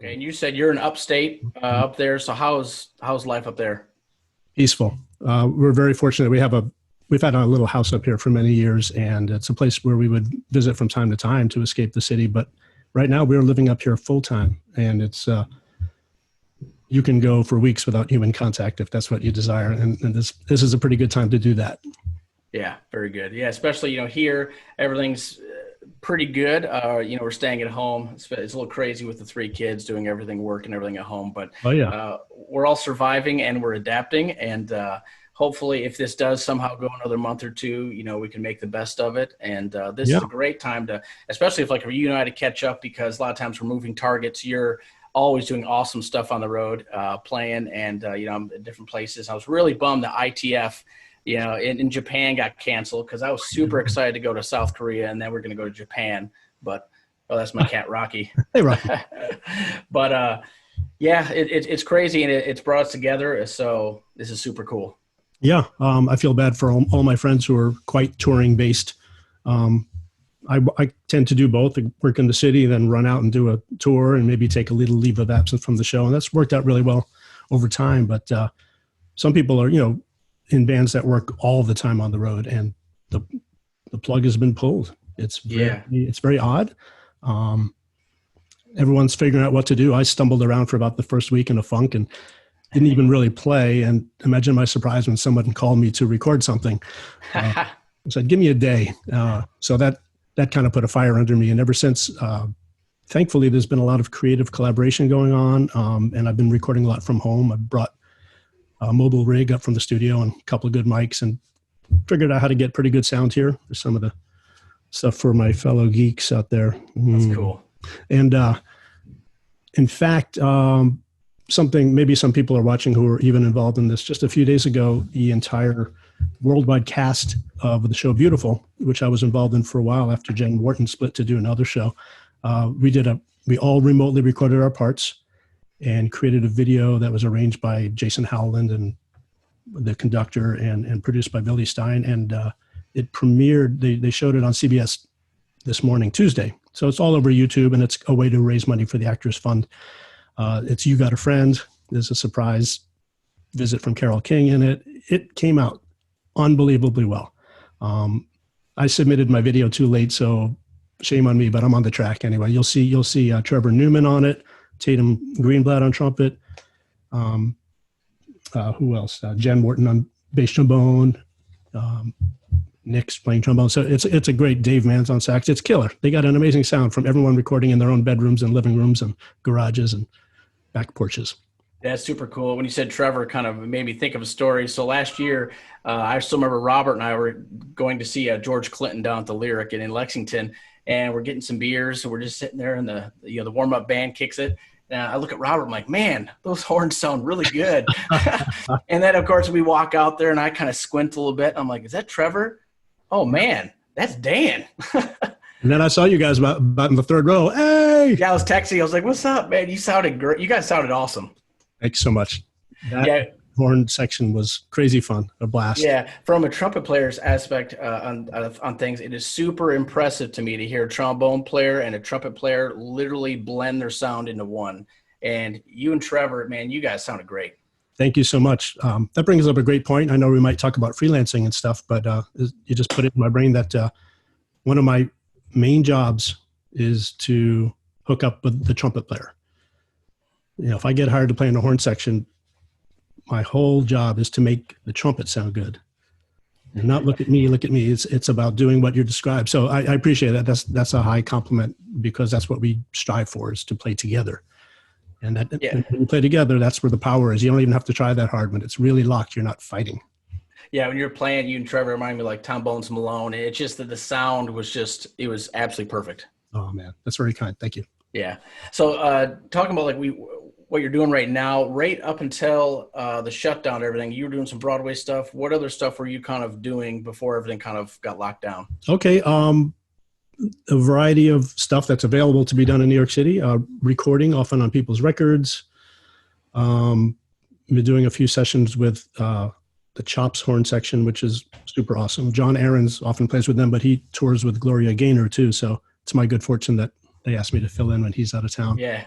Okay, and you said you're in upstate up there. So how's life up there? Peaceful. We're very fortunate. We've had a little house up here for many years, and it's a place where we would visit from time to time to escape the city. But right now, we're living up here full time, and it's you can go for weeks without human contact if that's what you desire. And this is a pretty good time to do that. Yeah, very good. Yeah, especially here everything's pretty good. We're staying at home. It's a little crazy with the three kids doing everything, work and everything at home, but Oh yeah. we're all surviving and we're adapting. And hopefully, if this does somehow go another month or two, we can make the best of it. And this Yeah. is a great time to, especially if like you and I to catch up, because a lot of times we're moving targets. You're always doing awesome stuff on the road, playing, and I'm at different places. I was really bummed that ITF in Japan got canceled because I was super excited to go to South Korea and then we're going to go to Japan. But, that's my cat, Rocky. Hey, Rocky. But, it's crazy and it's brought us together. So this is super cool. Yeah. I feel bad for all my friends who are quite touring based. I tend to do both, work in the city, then run out and do a tour and maybe take a little leave of absence from the show. And that's worked out really well over time. But some people are, in bands that work all the time on the road, and the plug has been pulled. It's very odd. Everyone's figuring out what to do. I stumbled around for about the first week in a funk and didn't even really play. And imagine my surprise when someone called me to record something. I said, "Give me a day." So that kind of put a fire under me. And ever since, thankfully, there's been a lot of creative collaboration going on. And I've been recording a lot from home. I brought a mobile rig up from the studio and a couple of good mics and figured out how to get pretty good sound here. There's some of the stuff for my fellow geeks out there. That's cool. And in fact, something maybe some people are watching who are even involved in this. Just a few days ago, the entire worldwide cast of the show Beautiful, which I was involved in for a while after Jen Wharton split to do another show, we all remotely recorded our parts and created a video that was arranged by Jason Howland and the conductor and produced by Billy Stein. And it premiered, they showed it on CBS this morning, Tuesday. So it's all over YouTube, and it's a way to raise money for the Actors Fund. It's You Got a Friend. There's a surprise visit from Carole King in it. It came out unbelievably well. I submitted my video too late, so shame on me, but I'm on the track anyway. You'll see Trevor Newman on it, Tatum Greenblatt on trumpet. Who else? Jen Wharton on bass trombone. Nick's playing trombone. So it's a great. Dave Mann's on sax. It's killer. They got an amazing sound from everyone recording in their own bedrooms and living rooms and garages and back porches. That's super cool. When you said Trevor, kind of made me think of a story. So last year, I still remember Robert and I were going to see George Clinton down at the Lyric in Lexington, and we're getting some beers. So we're just sitting there, and the warm-up band kicks it. And I look at Robert, I'm like, man, those horns sound really good. And then, of course, we walk out there, and I kind of squint a little bit. I'm like, is that Trevor? Oh, man, that's Dan. And then I saw you guys about in the third row. Hey! Yeah, I was texting. I was like, what's up, man? You sounded great. You guys sounded awesome. Thanks so much. That horn section was crazy fun, a blast. Yeah, from a trumpet player's aspect on things, it is super impressive to me to hear a trombone player and a trumpet player literally blend their sound into one. And you and Trevor, man, you guys sounded great. Thank you so much. That brings up a great point. I know we might talk about freelancing and stuff, but you just put it in my brain that one of my main jobs is to hook up with the trumpet player. If I get hired to play in the horn section, my whole job is to make the trumpet sound good and not look at me. It's about doing what you described. So I appreciate that. That's a high compliment, because that's what we strive for, is to play together. And when you play together, that's where the power is. You don't even have to try that hard. When it's really locked, you're not fighting. Yeah, when you're playing, you and Trevor remind me like Tom Bones Malone. It's just that the sound was it was absolutely perfect. Oh man, that's very kind. Thank you. Yeah. So talking about what you're doing right now, right up until the shutdown and everything, you were doing some Broadway stuff. What other stuff were you kind of doing before everything kind of got locked down? Okay. A variety of stuff that's available to be done in New York City, recording often on people's records. Been doing a few sessions with the Chops horn section, which is super awesome. John Aarons often plays with them, but he tours with Gloria Gaynor too. So it's my good fortune that they asked me to fill in when he's out of town. Yeah.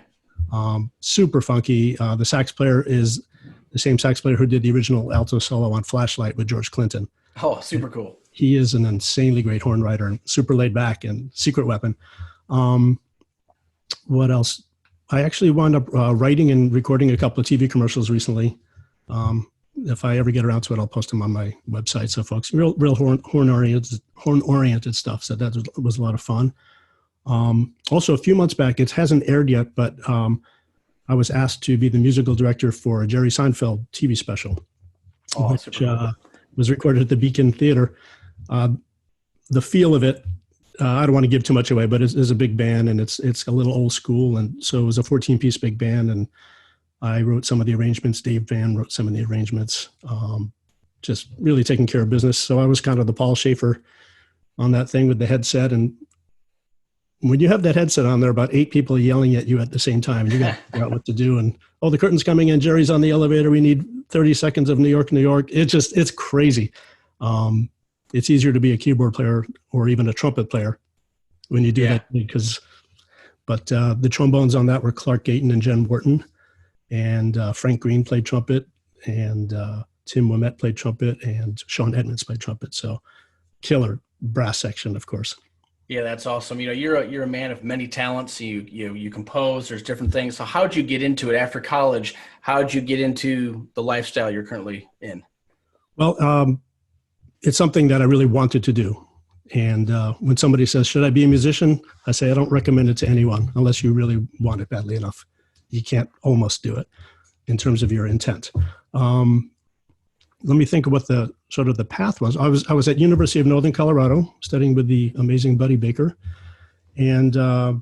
Super funky. The sax player is the same sax player who did the original alto solo on Flashlight with George Clinton. Oh, super cool. He is an insanely great horn writer and super laid back, and Secret Weapon. What else? I actually wound up writing and recording a couple of TV commercials recently. If I ever get around to it, I'll post them on my website. So folks, real horn oriented stuff. So that was a lot of fun. Also, a few months back, it hasn't aired yet, but I was asked to be the musical director for a Jerry Seinfeld TV special, which was recorded at the Beacon Theater. The feel of it, I don't want to give too much away, but it's a big band, and it's a little old school. And so it was a 14-piece big band, and I wrote some of the arrangements. Dave Van wrote some of the arrangements, just really taking care of business. So I was kind of the Paul Schaefer on that thing with the headset. And when you have that headset on, there are about 8 people yelling at you at the same time. You got to figure out what to do. And, oh, the curtain's coming in. Jerry's on the elevator. We need 30 seconds of New York, New York. It's crazy. It's easier to be a keyboard player or even a trumpet player when you do that. But the trombones on that were Clark Gayton and Jen Wharton. And Frank Green played trumpet, and Tim Wimett played trumpet, and Sean Edmonds played trumpet. So killer brass section, of course. Yeah, that's awesome. You know, you're a man of many talents. You compose. There's different things. So how'd you get into it after college? How'd you get into the lifestyle you're currently in? Well, it's something that I really wanted to do. And when somebody says, should I be a musician? I say, I don't recommend it to anyone unless you really want it badly enough. You can't almost do it in terms of your intent. Let me think of what the path was. I was at University of Northern Colorado studying with the amazing Buddy Baker, and a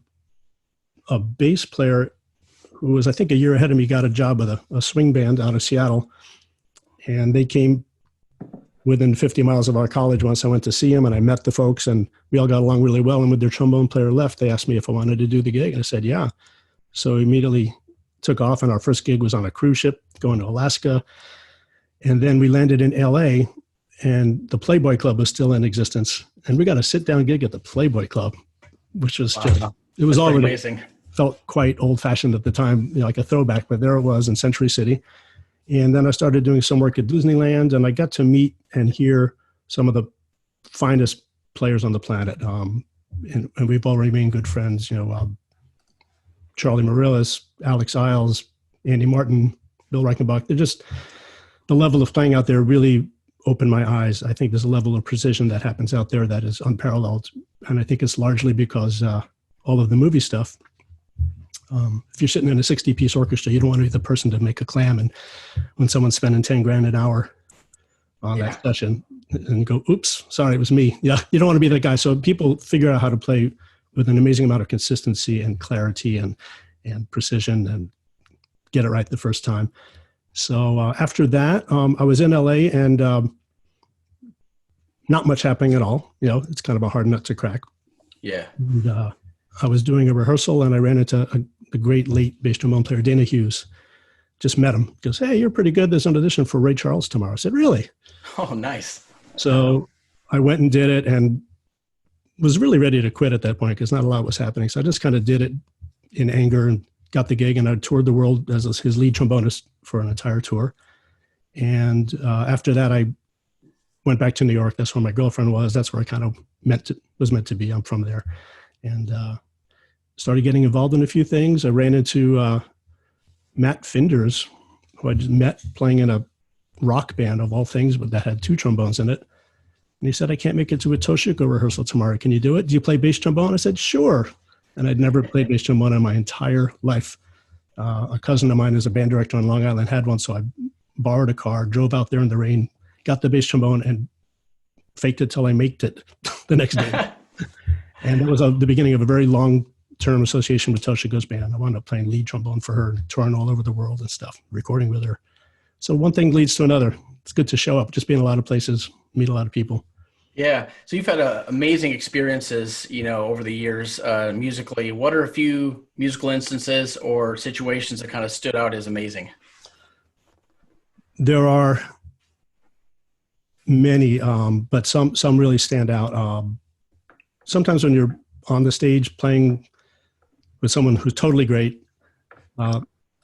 bass player who was, I think, a year ahead of me got a job with a swing band out of Seattle, and they came within 50 miles of our college once. I went to see him, and I met the folks, and we all got along really well. And when their trombone player left, they asked me if I wanted to do the gig. I said, yeah. So immediately took off, and our first gig was on a cruise ship going to Alaska. And then we landed in LA, and the Playboy Club was still in existence. And we got a sit-down gig at the Playboy Club, which was it was already amazing. Felt quite old-fashioned at the time, like a throwback, but there it was in Century City. And then I started doing some work at Disneyland, and I got to meet and hear some of the finest players on the planet. And we've all remained good friends, Charlie Marillis, Alex Isles, Andy Martin, Bill Reichenbach. They're just, the level of playing out there really opened my eyes. I think there's a level of precision that happens out there that is unparalleled. And I think it's largely because all of the movie stuff, if you're sitting in a 60-piece orchestra, you don't want to be the person to make a clam. And when someone's spending $10,000 an hour on that session and go, oops, sorry, it was me. Yeah, you don't want to be that guy. So people figure out how to play with an amazing amount of consistency and clarity and precision and get it right the first time. So after that, I was in LA, and not much happening at all. It's kind of a hard nut to crack. Yeah. And, I was doing a rehearsal, and I ran into a great late bass trombone player, Dana Hughes. Just met him. He goes, hey, you're pretty good. There's an audition for Ray Charles tomorrow. I said, really? Oh, nice. So I went and did it, and was really ready to quit at that point because not a lot was happening. So I just kind of did it in anger and got the gig, and I toured the world as his lead trombonist for an entire tour. And after that, I went back to New York. That's where my girlfriend was. That's where I kind of was meant to be. I'm from there. And started getting involved in a few things. I ran into Matt Finders, who I just met playing in a rock band of all things, but that had 2 trombones in it. And he said, I can't make it to a Toshiko rehearsal tomorrow. Can you do it? Do you play bass trombone? I said, sure. And I'd never played bass trombone in my entire life. A cousin of mine is a band director on Long Island, had one. So I borrowed a car, drove out there in the rain, got the bass trombone, and faked it till I maked it the next day. And it was the beginning of a very long-term association with Toshiko's band. I wound up playing lead trombone for her, touring all over the world and stuff, recording with her. So one thing leads to another. It's good to show up, just be in a lot of places, meet a lot of people. Yeah. So you've had amazing experiences, over the years musically. What are a few musical instances or situations that kind of stood out as amazing? There are many, but some really stand out. Sometimes when you're on the stage playing with someone who's totally great,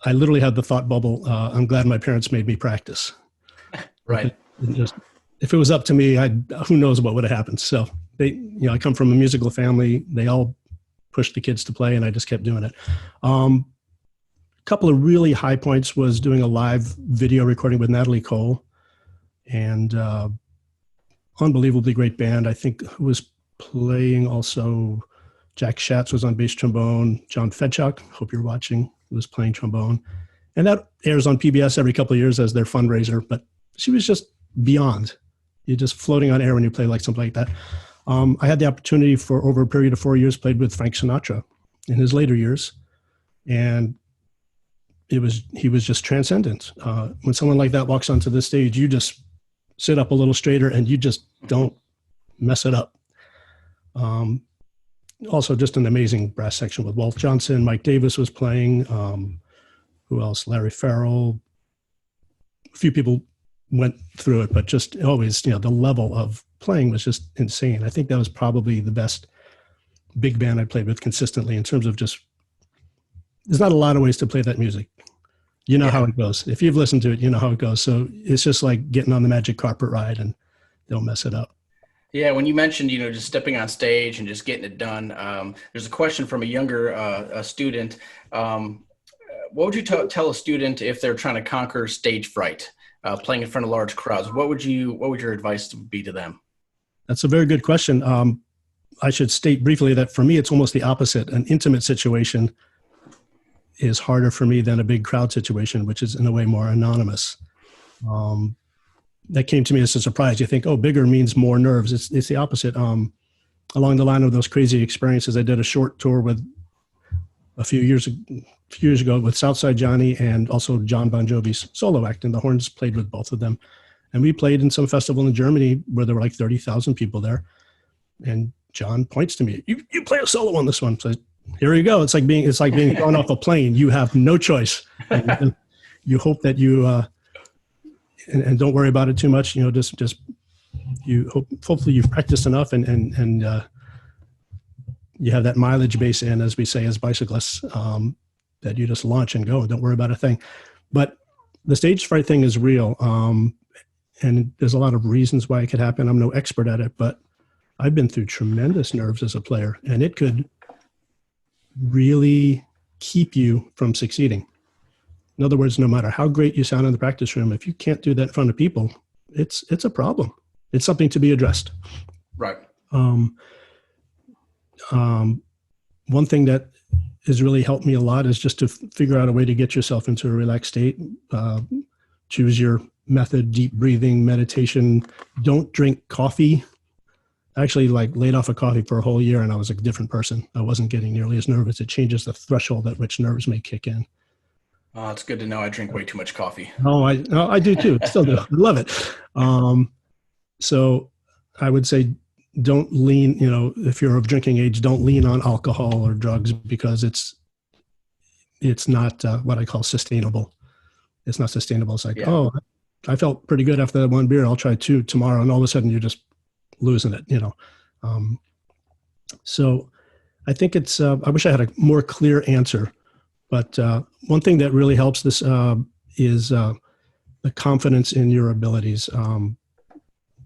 I literally had the thought bubble. I'm glad my parents made me practice. Right. Just, if it was up to me, who knows what would have happened. So I come from a musical family. They all pushed the kids to play, and I just kept doing it. A couple of really high points was doing a live video recording with Natalie Cole, and unbelievably great band. I think who was playing also. Jack Schatz was on bass trombone. John Fedchuk, hope you're watching, was playing trombone. And that airs on PBS every couple of years as their fundraiser. But she was just beyond. You're just floating on air when you play like something like that. I had the opportunity for over a period of 4 years, played with Frank Sinatra in his later years. And he was just transcendent. When someone like that walks onto the stage, you just sit up a little straighter and you just don't mess it up. Also just an amazing brass section with Walt Johnson. Mike Davis was playing. Who else? Larry Farrell. A few people went through it, but just always, the level of playing was just insane. I think that was probably the best big band I played with consistently in terms of just, there's not a lot of ways to play that music. You know how it goes. If you've listened to it, you know how it goes. So it's just like getting on the magic carpet ride and don't mess it up. Yeah, when you mentioned, just stepping on stage and just getting it done, there's a question from a younger a student. What would you tell a student if they're trying to conquer stage fright, playing in front of large crowds? What would your advice be to them? That's a very good question. I should state briefly that for me, it's almost the opposite. An intimate situation is harder for me than a big crowd situation, which is in a way more anonymous. That came to me as a surprise. You think, oh, bigger means more nerves. It's the opposite. Along the line of those crazy experiences, I did a short tour with a few years ago with Southside Johnny and also John Bon Jovi's solo act, and the horns played with both of them. And we played in some festival in Germany where there were like 30,000 people there. And John points to me, you play a solo on this one. So here you go. It's like being thrown off a plane. You have no choice. And you hope that you and don't worry about it too much. Just hopefully you've practiced enough and you have that mileage base in, as we say as bicyclists, that you just launch and go. Don't worry about a thing. But the stage fright thing is real. And there's a lot of reasons why it could happen. I'm no expert at it, but I've been through tremendous nerves as a player, and it could really keep you from succeeding. In other words, no matter how great you sound in the practice room, if you can't do that in front of people, it's a problem. It's something to be addressed. Right. One thing that has really helped me a lot is just to figure out a way to get yourself into a relaxed state. Choose your method: deep breathing, meditation. Don't drink coffee. I actually laid off of coffee for a whole year, and I was a different person. I wasn't getting nearly as nervous. It changes the threshold at which nerves may kick in. Oh, it's good to know. I drink way too much coffee. I do too. Still do. I love it. So I would say don't lean, if you're of drinking age, don't lean on alcohol or drugs because it's not what I call sustainable. It's not sustainable. It's like, oh, I felt pretty good after that one beer. I'll try 2 tomorrow. And all of a sudden you're just losing it, So I think it's, I wish I had a more clear answer. But one thing that really helps this is the confidence in your abilities.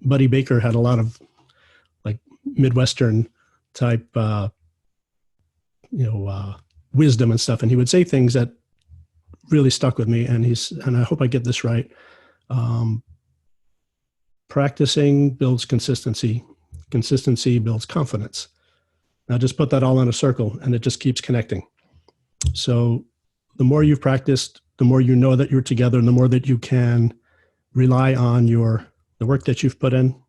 Buddy Baker had a lot of Midwestern type, wisdom and stuff, and he would say things that really stuck with me. And I hope I get this right. Practicing builds consistency. Consistency builds confidence. Now just put that all in a circle, and it just keeps connecting. So the more you've practiced, the more you know that you're together, and the more that you can rely on the work that you've put in,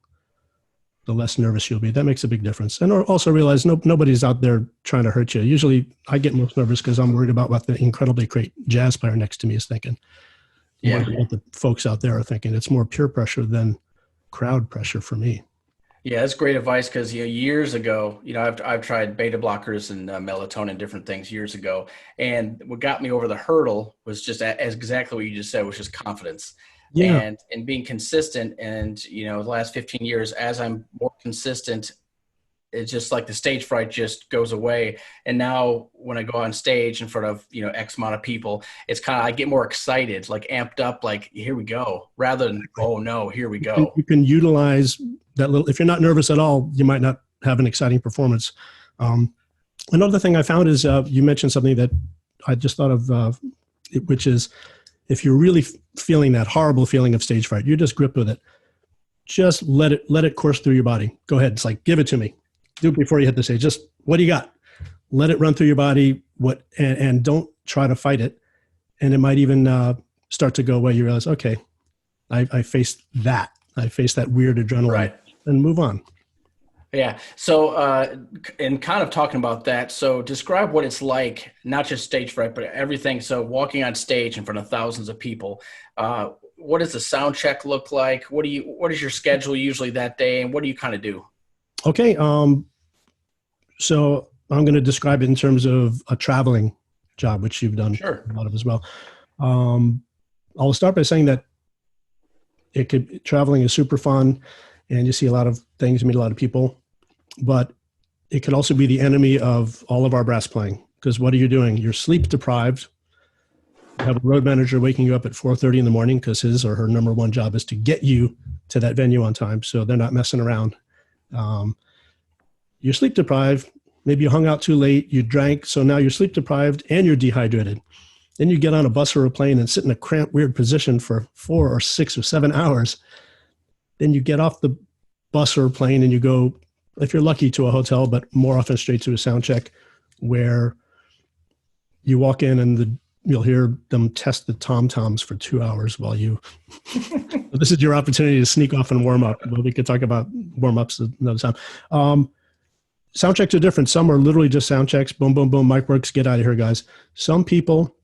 the less nervous you'll be. That makes a big difference. And also realize nobody's out there trying to hurt you. Usually I get most nervous because I'm worried about what the incredibly great jazz player next to me is thinking. What the folks out there are thinking. It's more peer pressure than crowd pressure for me. Yeah, that's great advice because years ago, I've tried beta blockers and melatonin, different things years ago, and what got me over the hurdle was just as exactly what you just said, which is confidence. Yeah. And being consistent. And the last 15 years, as I'm more consistent it's just like the stage fright just goes away. And now when I go on stage in front of, X amount of people, it's kind of, I get more excited, like amped up, like here we go, rather than, oh no, here we go. You can utilize that little, if you're not nervous at all, you might not have an exciting performance. Another thing I found is you mentioned something that I just thought of, which is if you're really feeling that horrible feeling of stage fright, you just grip with it. Just let it course through your body. Go ahead. It's like, give it to me. Do it before you hit the stage. Just what do you got? Let it run through your body. And don't try to fight it. And it might even start to go away. You realize, okay, I faced that. I faced that weird adrenaline, Right. And move on. Yeah. So, and kind of talking about that. So describe what it's like, not just stage fright, but everything. So walking on stage in front of thousands of people, what does the sound check look like? What is your schedule usually that day? And what do you kind of do? Okay. So I'm going to describe it in terms of a traveling job, which you've done Sure. a lot of as well. I'll start by saying that traveling is super fun and you see a lot of things, meet a lot of people, but it could also be the enemy of all of our brass playing. Because what are you doing? You're sleep deprived. You have a road manager waking you up at 4:30 in the morning because his or her number one job is to get you to that venue on time. So they're not messing around. You're sleep deprived. Maybe you hung out too late. You drank. So now you're sleep deprived and you're dehydrated. Then you get on a bus or a plane and sit in a cramped, weird position for 4 or 6 or 7 hours. Then you get off the bus or plane and you go, if you're lucky, to a hotel, but more often straight to a sound check where you walk in and you'll hear them test the tom-toms for 2 hours while you, this is your opportunity to sneak off and warm up. Well, we could talk about warm-ups another time. Sound checks are different. Some are literally just sound checks. Boom, boom, boom. Mic works. Get out of here, guys. Some people,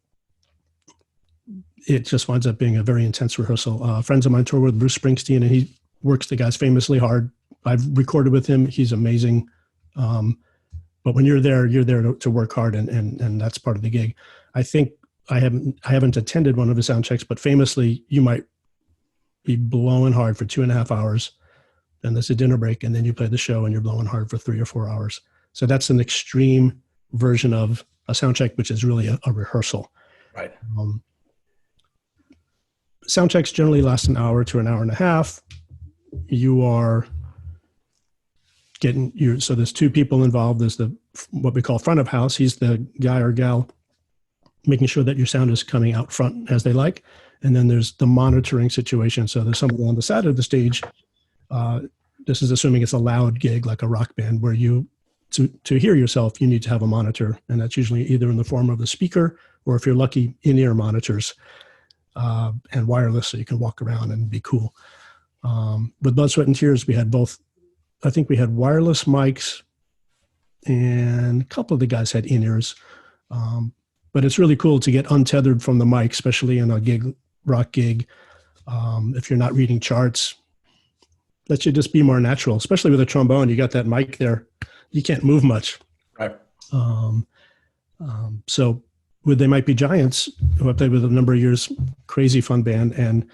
it just winds up being a very intense rehearsal. Friends of mine tour with Bruce Springsteen, and he works the guys famously hard. I've recorded with him. He's amazing. But when you're there to work hard, and that's part of the gig. I think I haven't attended one of his sound checks, but famously, you might be blowing hard for 2.5 hours. Then there's a dinner break, and then you play the show, and you're blowing hard for 3 or 4 hours. So that's an extreme version of a sound check, which is really a rehearsal. Right. Sound checks generally last an hour to an hour and a half. You are so there's 2 people involved. There's what we call front of house. He's the guy or gal making sure that your sound is coming out front as they like. And then there's the monitoring situation. So there's somebody on the side of the stage. This is assuming it's a loud gig like a rock band where to hear yourself, you need to have a monitor. And that's usually either in the form of a speaker or, if you're lucky, in-ear monitors and wireless so you can walk around and be cool. With Blood, Sweat, and Tears, we had both. I think we had wireless mics and a couple of the guys had in-ears. But it's really cool to get untethered from the mic, especially in a rock gig. If you're not reading charts, let you just be more natural, especially with a trombone. You got that mic there. You can't move much. Right. So they might be giants who I've played with a number of years, crazy fun band. And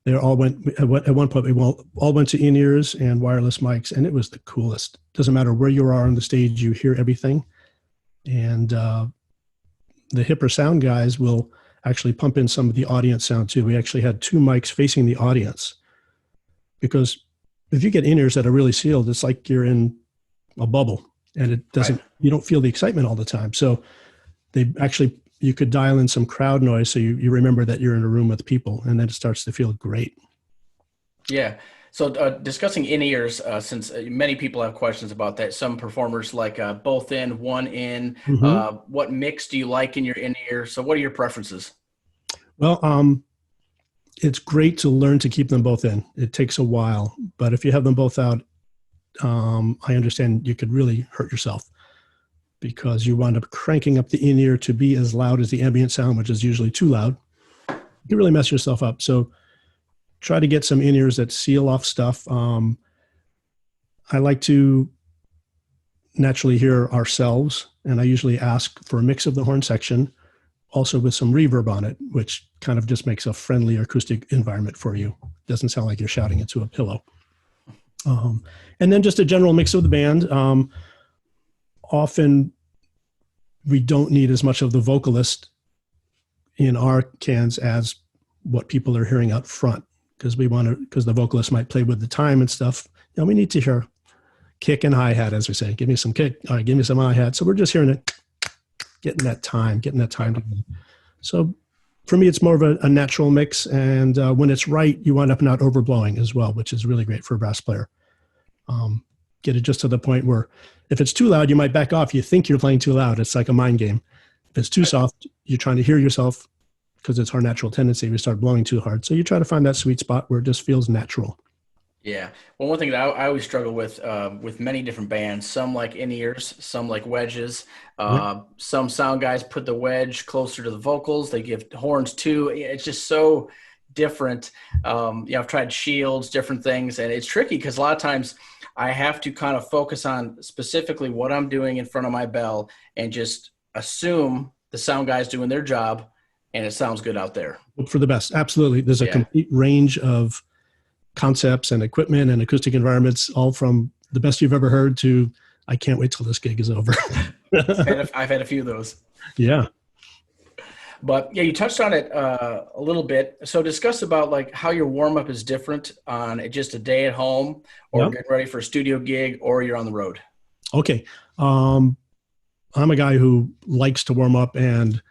they all went, at one point, we all went to in-ears and wireless mics, and it was the coolest. Doesn't matter where you are on the stage, you hear everything. And the hipper sound guys will actually pump in some of the audience sound too. We actually had 2 mics facing the audience, because if you get in-ears that are really sealed, it's like you're in a bubble, and it doesn't, right. You don't feel the excitement all the time. So you could dial in some crowd noise so you remember that you're in a room with people, and then it starts to feel great. Yeah. So discussing in-ears, since many people have questions about that. Some performers like both in, one in. Mm-hmm. What mix do you like in your in-ear? So what are your preferences? Well, it's great to learn to keep them both in. It takes a while, but if you have them both out, I understand you could really hurt yourself, because you wind up cranking up the in-ear to be as loud as the ambient sound, which is usually too loud. You can really mess yourself up. So try to get some in-ears that seal off stuff. I like to naturally hear ourselves, and I usually ask for a mix of the horn section, also with some reverb on it, which kind of just makes a friendly acoustic environment for you. Doesn't sound like you're shouting into a pillow. Um, and then just a general mix of the band. Often we don't need as much of the vocalist in our cans as what people are hearing out front, because because the vocalist might play with the time and stuff. We need to hear kick and hi-hat, as we say. Give me some kick. All right, give me some hi-hat. So we're just hearing it, getting that time. So for me, it's more of a natural mix. And when it's right, you wind up not overblowing as well, which is really great for a brass player. Get it just to the point where if it's too loud, you might back off. You think you're playing too loud. It's like a mind game. If it's too soft, you're trying to hear yourself because it's our natural tendency. We start blowing too hard. So you try to find that sweet spot where it just feels natural. Yeah. Well, one thing that I always struggle with many different bands, some like in-ears, some like wedges. Some sound guys put the wedge closer to the vocals. They give horns too. It's just so different. I've tried shields, different things, and it's tricky because a lot of times I have to kind of focus on specifically what I'm doing in front of my bell and just assume the sound guy's doing their job and it sounds good out there. Look for the best. Absolutely. There's a complete range of concepts and equipment and acoustic environments, all from the best you've ever heard to I can't wait till this gig is over. I've had a few of those. Yeah. But yeah, you touched on it a little bit. So discuss about like how your warm up is different on just a day at home or getting ready for a studio gig or you're on the road. Okay. I'm a guy who likes to warm up and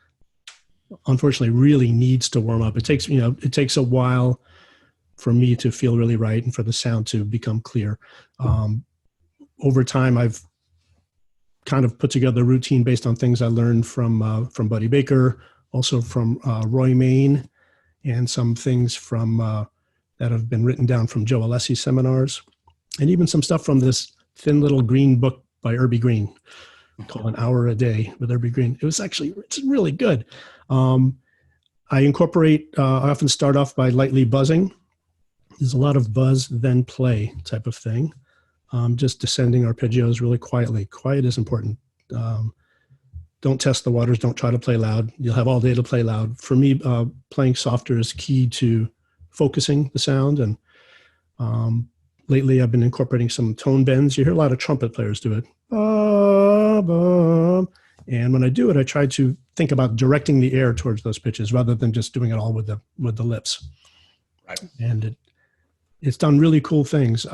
unfortunately really needs to warm up. It takes a while for me to feel really right and for the sound to become clear. Over time, I've kind of put together a routine based on things I learned from Buddy Baker, also from Roy Main, and some things from that have been written down from Joe Alessi seminars, and even some stuff from this thin little green book by Irby Green called An Hour a Day with Irby Green. It's really good. I often start off by lightly buzzing. There's a lot of buzz, then play type of thing. Just descending arpeggios really quietly. Quiet is important. Don't test the waters. Don't try to play loud. You'll have all day to play loud. For me, playing softer is key to focusing the sound. And lately, I've been incorporating some tone bends. You hear a lot of trumpet players do it. And when I do it, I try to think about directing the air towards those pitches rather than just doing it all with the lips. Right. And it's done really cool things.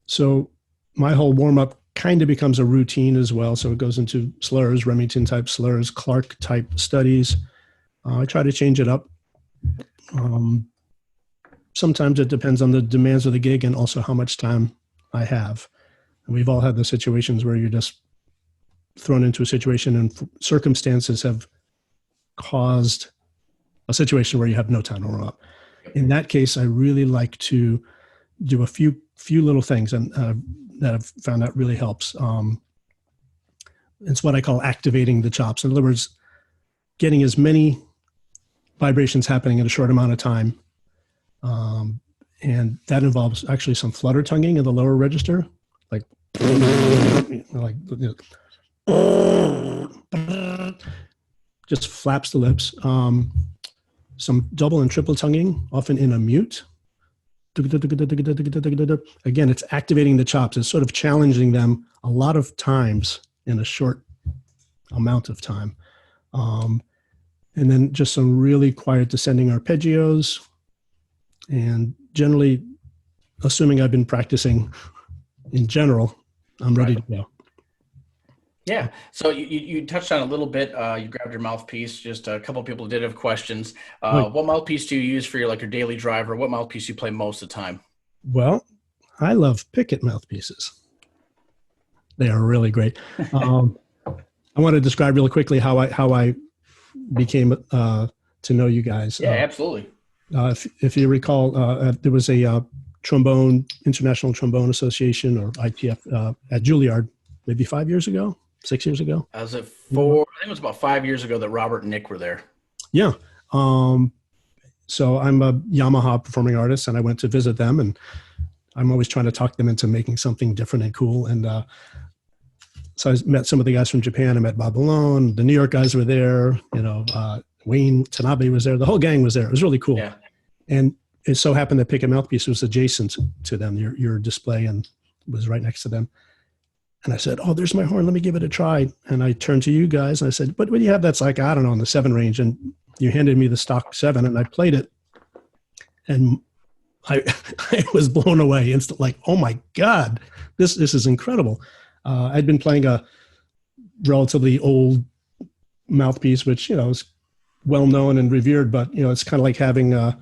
So my whole warm-up kind of becomes a routine as well. So it goes into slurs, Remington-type slurs, Clark-type studies. I try to change it up. Sometimes it depends on the demands of the gig and also how much time I have. And we've all had the situations where you're just thrown into a situation and circumstances have caused a situation where you have no time to warm up. In that case, I really like to do a few little things and that I've found that really helps. It's what I call activating the chops. In other words, getting as many vibrations happening in a short amount of time. And that involves actually some flutter tonguing in the lower register, like just flaps the lips. Some double and triple tonguing, often in a mute. Again, it's activating the chops. It's sort of challenging them a lot of times in a short amount of time. And then just some really quiet descending arpeggios. And generally, assuming I've been practicing in general, I'm ready to go. Yeah. So you touched on a little bit. You grabbed your mouthpiece. Just a couple of people did have questions. What mouthpiece do you use for your daily driver? What mouthpiece do you play most of the time? Well, I love Pickett mouthpieces. They are really great. I want to describe really quickly how I became to know you guys. Yeah, absolutely. If you recall, there was a International Trombone Association, or ITF, at Juilliard maybe 6 years ago. I think it was about 5 years ago that Robert and Nick were there. Yeah. So I'm a Yamaha performing artist, and I went to visit them, and I'm always trying to talk them into making something different and cool. And so I met some of the guys from Japan. I met Bob Malone. The New York guys were there. Wayne Tanabe was there. The whole gang was there. It was really cool. Yeah. And it so happened that Pickett mouthpiece was adjacent to them, your display, and was right next to them. And I said, oh, there's my horn. Let me give it a try. And I turned to you guys and I said, what do you have that's like, I don't know, in the 7 range? And you handed me the stock 7 and I played it. And I was blown away instantly, like, oh my God, this is incredible. I'd been playing a relatively old mouthpiece, which, is well known and revered, but, it's kind of like having an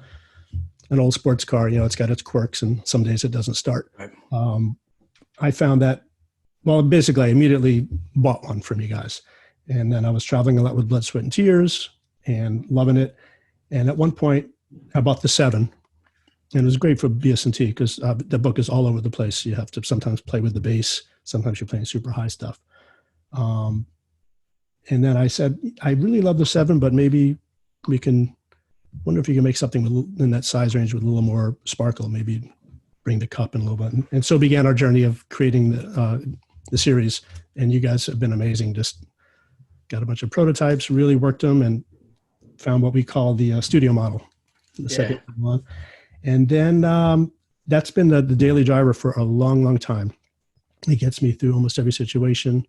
old sports car. It's got its quirks and some days it doesn't start. Right. I found that, well, basically I immediately bought one from you guys. And then I was traveling a lot with Blood, Sweat, and Tears and loving it. And at one point I bought the 7. And it was great for BS&T because the book is all over the place. You have to sometimes play with the bass. Sometimes you're playing super high stuff. And then I said, I really love the 7, but maybe we can, wonder if you can make something in that size range with a little more sparkle, maybe bring the cup in a little bit. And so began our journey of creating the series. And you guys have been amazing. Just got a bunch of prototypes, really worked them, and found what we call the studio model. The second one. And then that's been the daily driver for a long, long time. It gets me through almost every situation.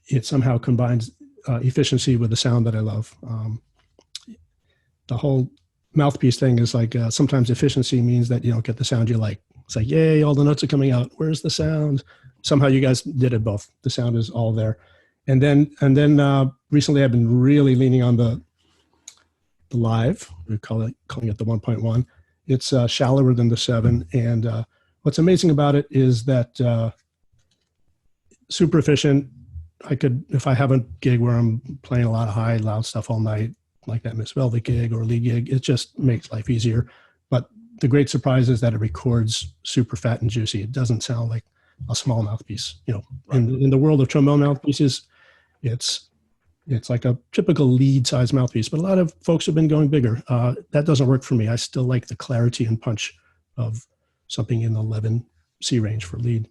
It somehow combines efficiency with the sound that I love. The whole mouthpiece thing is like sometimes efficiency means that you don't get the sound you like. It's like, yay, all the notes are coming out. Where's the sound? Somehow you guys did it both. The sound is all there. And then recently I've been really leaning on the live. We're calling it the 1.1. It's shallower than the 7. And what's amazing about it is that super efficient. I could, if I have a gig where I'm playing a lot of high, loud stuff all night, like that Miss Velvet gig or lead gig, it just makes life easier. But the great surprise is that it records super fat and juicy. It doesn't sound like a small mouthpiece. In the world of trombone mouthpieces, it's like a typical lead size mouthpiece, but a lot of folks have been going bigger. That doesn't work for me. I still like the clarity and punch of something in the 11 C range for lead.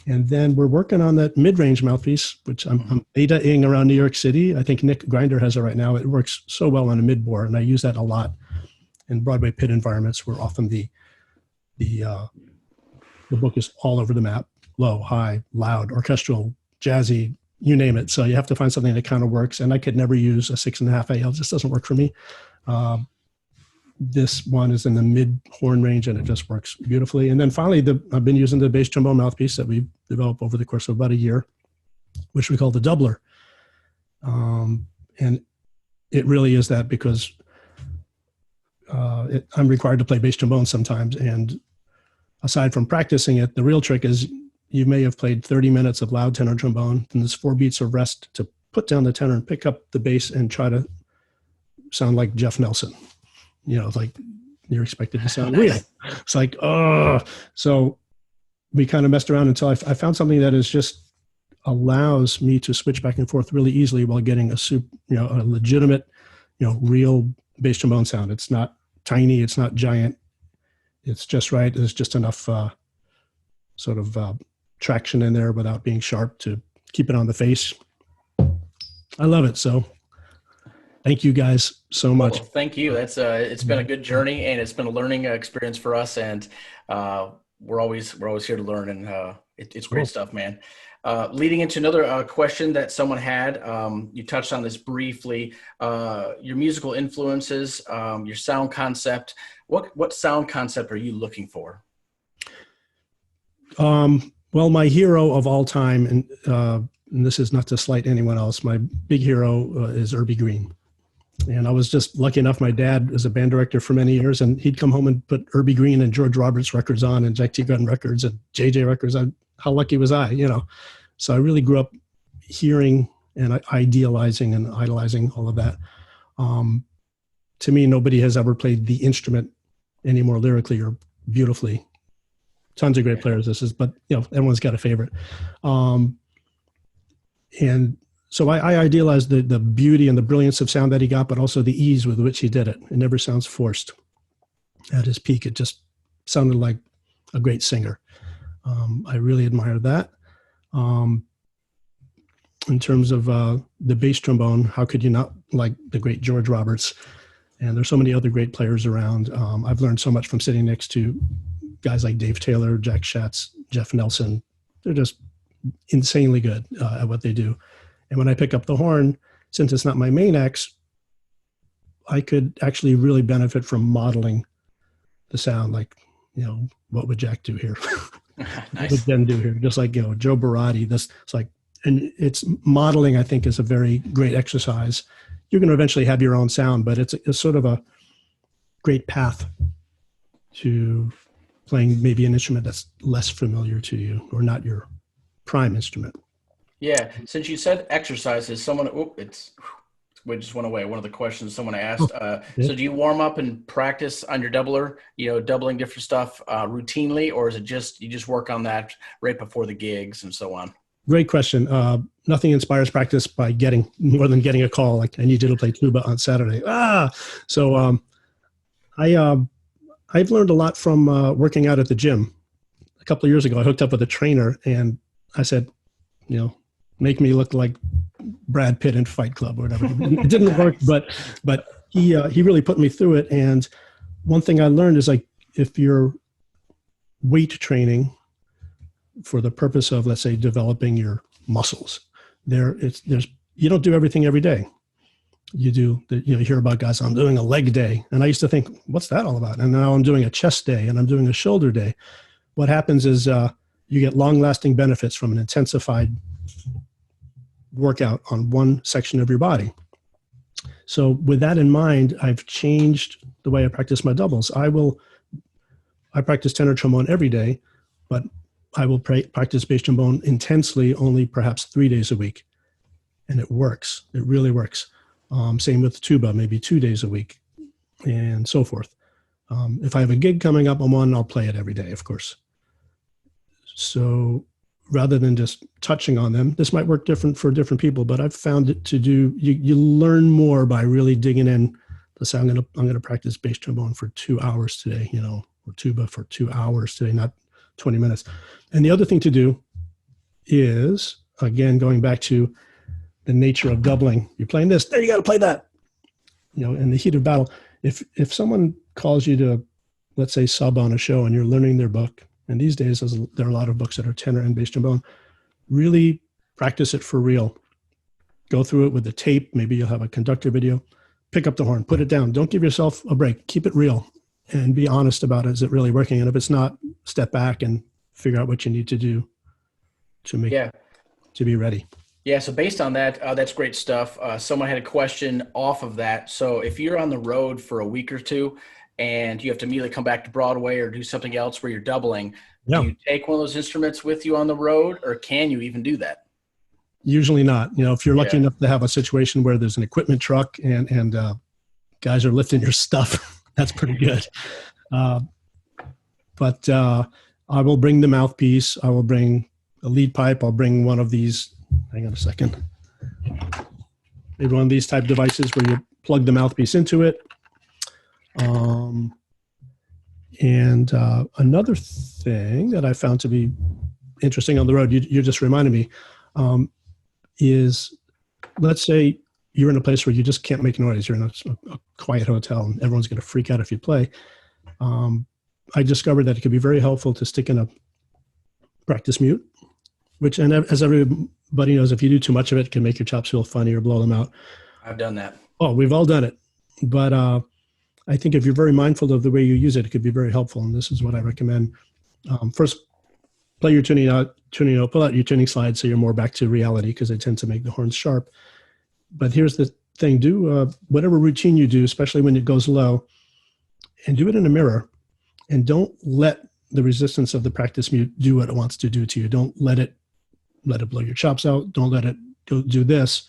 And then we're working on that mid-range mouthpiece, which I'm beta-ing around New York City. I think Nick Grinder has it right now. It works so well on a mid-bore, and I use that a lot in Broadway pit environments where often the book is all over the map, low, high, loud, orchestral, jazzy, you name it. So you have to find something that kind of works. And I could never use a 6.5 AL. It just doesn't work for me. This one is in the mid horn range and it just works beautifully. And then finally, I've been using the bass trombone mouthpiece that we developed over the course of about a year, which we call the doubler. And it really is that because I'm required to play bass trombone sometimes. And aside from practicing it, the real trick is you may have played 30 minutes of loud tenor trombone, and there's 4 beats of rest to put down the tenor and pick up the bass and try to sound like Jeff Nelson. It's like you're expected to sound real. It's like, oh. So we kind of messed around until I found something that is just allows me to switch back and forth really easily while getting a legitimate, real bass trombone sound. It's not tiny. It's not giant. It's just right. There's just enough traction in there without being sharp to keep it on the face. I love it. So thank you guys so much. Well, thank you. That's it's been a good journey and it's been a learning experience for us. And we're always here to learn, and it's great stuff, man. Leading into another question that someone had, you touched on this briefly, your musical influences, your sound concept. What sound concept are you looking for? Well, my hero of all time, and this is not to slight anyone else, my big hero is Irby Green. And I was just lucky enough, my dad was a band director for many years, and he'd come home and put Irby Green and George Roberts records on and Jack T. Gunn records and JJ records. How lucky was I, So I really grew up hearing and idealizing and idolizing all of that. To me, nobody has ever played the instrument any more lyrically or beautifully. Tons of great players but everyone's got a favorite. And so I idealized the beauty and the brilliance of sound that he got, but also the ease with which he did it. It never sounds forced. At his peak, it just sounded like a great singer. I really admire that. In terms of the bass trombone, how could you not like the great George Roberts? And there's so many other great players around. I've learned so much from sitting next to guys like Dave Taylor, Jack Schatz, Jeff Nelson. They're just insanely good at what they do. And when I pick up the horn, since it's not my main X, I could actually really benefit from modeling the sound. Like, what would Jack do here? What would Ben do here? Just like, Joe Barotti. It's like, and it's modeling, I think, is a very great exercise. You're going to eventually have your own sound, but it's sort of a great path to playing maybe an instrument that's less familiar to you or not your prime instrument. Yeah. Since you said exercises, we just went away. One of the questions someone asked. Yeah. So do you warm up and practice on your doubler, doubling different stuff routinely, or is it you just work on that right before the gigs and so on? Great question. Nothing inspires practice by getting more than getting a call. Like, I need you to play tuba on Saturday. So I've learned a lot from working out at the gym. A couple of years ago, I hooked up with a trainer and I said, make me look like Brad Pitt in Fight Club or whatever. It didn't work, but he really put me through it. And one thing I learned is, like, if you're weight training for the purpose of, let's say, developing your muscles, you don't do everything every day. You hear about guys, I'm doing a leg day. And I used to think, what's that all about? And now I'm doing a chest day and I'm doing a shoulder day. What happens is you get long-lasting benefits from an intensified workout on one section of your body. So with that in mind, I've changed the way I practice my doubles. I practice tenor trombone every day, but I will practice bass trombone intensely only perhaps 3 days a week. And it works. It really works. Same with tuba, maybe 2 days a week and so forth. If I have a gig coming up on one, I'll play it every day, of course. So rather than just touching on them, this might work different for different people, but I've found it to do, you learn more by really digging in. Let's say I'm going to practice bass trombone for 2 hours today, or tuba for 2 hours today, not 20 minutes. And the other thing to do is, again, going back to the nature of doubling. You're playing this, there you got to play that. In the heat of battle, if someone calls you to, let's say, sub on a show and you're learning their book, and these days there are a lot of books that are tenor and bass trombone, really practice it for real. Go through it with the tape. Maybe you'll have a conductor video. Pick up the horn, put it down. Don't give yourself a break. Keep it real and be honest about it. Is it really working? And if it's not, step back and figure out what you need to do to be ready. Yeah, so based on that, that's great stuff. Someone had a question off of that. So if you're on the road for a week or two and you have to immediately come back to Broadway or do something else where you're doubling, do you take one of those instruments with you on the road, or can you even do that? Usually not. If you're lucky enough to have a situation where there's an equipment truck and guys are lifting your stuff, that's pretty good. But I will bring the mouthpiece. I will bring a lead pipe. I'll bring one of these. Hang on a second. Maybe one of these type devices where you plug the mouthpiece into it. And another thing that I found to be interesting on the road, you just reminded me, is, let's say you're in a place where you just can't make noise. You're in a quiet hotel and everyone's going to freak out if you play. I discovered that it could be very helpful to stick in a practice mute, and as everybody knows, if you do too much of it, it can make your chops feel funny or blow them out. I've done that. Oh, we've all done it. But I think if you're very mindful of the way you use it, it could be very helpful. And this is what I recommend. First, play your tuning out, pull out your tuning slide so you're more back to reality, because they tend to make the horns sharp. But here's the thing. Do whatever routine you do, especially when it goes low, and do it in a mirror. And don't let the resistance of the practice mute do what it wants to do to you. Don't let it blow your chops out. Don't let it go do this.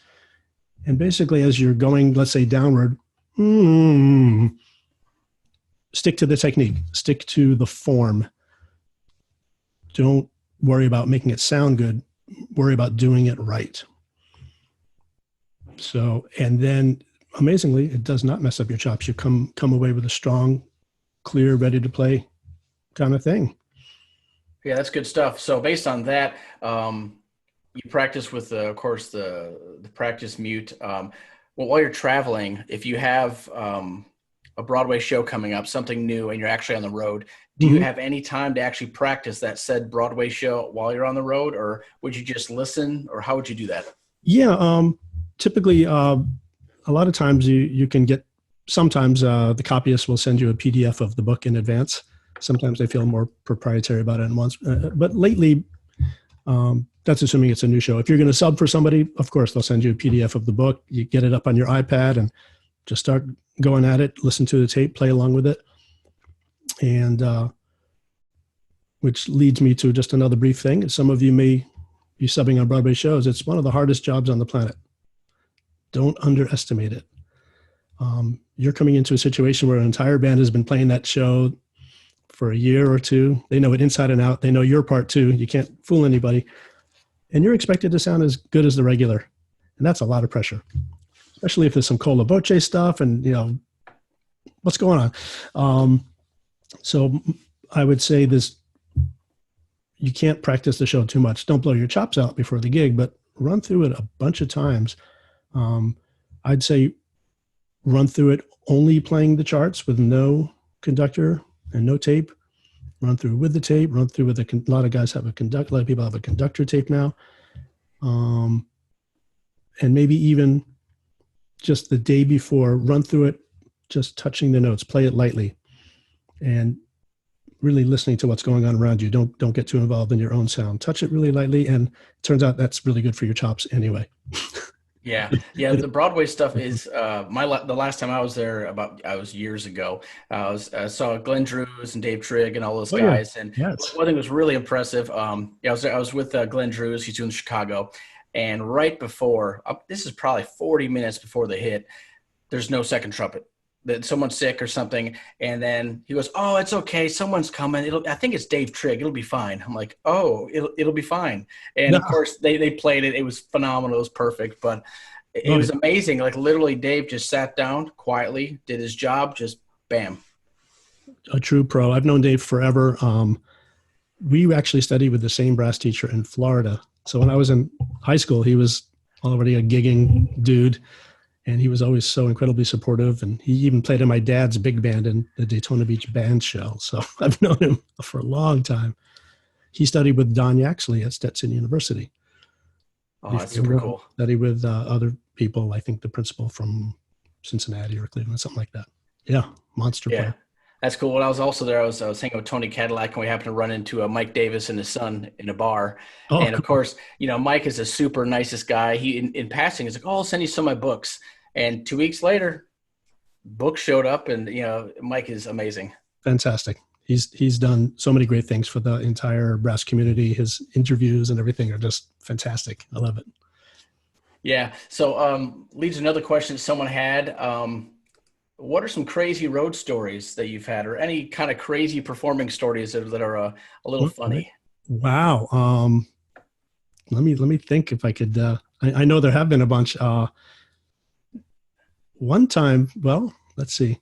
And basically, as you're going, let's say, downward, stick to the technique. Stick to the form. Don't worry about making it sound good. Worry about doing it right. So, and then amazingly, it does not mess up your chops. You come away with a strong, clear, ready to play kind of thing. Yeah, that's good stuff. So based on that, you practice with, of course, the practice mute. Well, while you're traveling, if you have a Broadway show coming up, something new, and you're actually on the road, do you Mhm. have any time to actually practice that said Broadway show while you're on the road, or would you just listen, or how would you do that? Yeah. Typically, a lot of times you can get, sometimes the copyist will send you a PDF of the book in advance. Sometimes they feel more proprietary about it in once. But lately, that's assuming it's a new show. If you're going to sub for somebody, of course, they'll send you a PDF of the book. You get it up on your iPad and just start going at it, listen to the tape, play along with it. And which leads me to just another brief thing. Some of you may be subbing on Broadway shows. It's one of the hardest jobs on the planet. Don't underestimate it. You're coming into a situation where an entire band has been playing that show for a year or two. They know it inside and out. They know your part too. You can't fool anybody. And you're expected to sound as good as the regular. And that's a lot of pressure, especially if there's some cola voce stuff and, what's going on. So I would say this, you can't practice the show too much. Don't blow your chops out before the gig, but run through it a bunch of times. I'd say run through it only playing the charts with no conductor and no tape. Run through with the tape, run through with a lot of guys have a lot of people have a conductor tape now. And maybe even just the day before, run through it, just touching the notes, play it lightly, and really listening to what's going on around you. Don't get too involved in your own sound. Touch it really lightly, and it turns out that's really good for your chops anyway. Yeah. The Broadway stuff is the last time I was there I was years ago. I saw Glenn Drews and Dave Trigg and all those guys, and Yes. one thing was really impressive. I was with Glenn Drews. He's doing Chicago, and right before this is probably 40 minutes before the hit. There's no second trumpet. That someone's sick or something, and then he goes, "Oh, it's okay. Someone's coming. I think it's Dave Trigg. It'll be fine." I'm like, "Oh, it'll be fine." And of course, they played it. It was phenomenal. It was perfect, but it was amazing. Like literally, Dave just sat down quietly, did his job, just bam. A true pro. I've known Dave forever. We actually studied with the same brass teacher in Florida. So when I was in high school, he was already a gigging dude. And he was always so incredibly supportive. And he even played in my dad's big band in the Daytona Beach band show. So I've known him for a long time. He studied with Don Yaxley at Stetson University. Oh, that's super cool. Studied with other people, I think the principal from Cincinnati or Cleveland, something like that. Yeah, monster player. That's cool. When I was also there, I was hanging with Tony Cadillac, and we happened to run into Mike Davis and his son in a bar. Oh, and of course, Mike is a super nicest guy. He in passing is like, "Oh, I'll send you some of my books." And 2 weeks later, books showed up, and Mike is amazing. Fantastic. He's done so many great things for the entire brass community. His interviews and everything are just fantastic. I love it. Yeah. So leads to another question that someone had. What are some crazy road stories that you've had, or any kind of crazy performing stories that are a little funny? Wow. Let me think if I could. I know there have been a bunch. One time, well, let's see.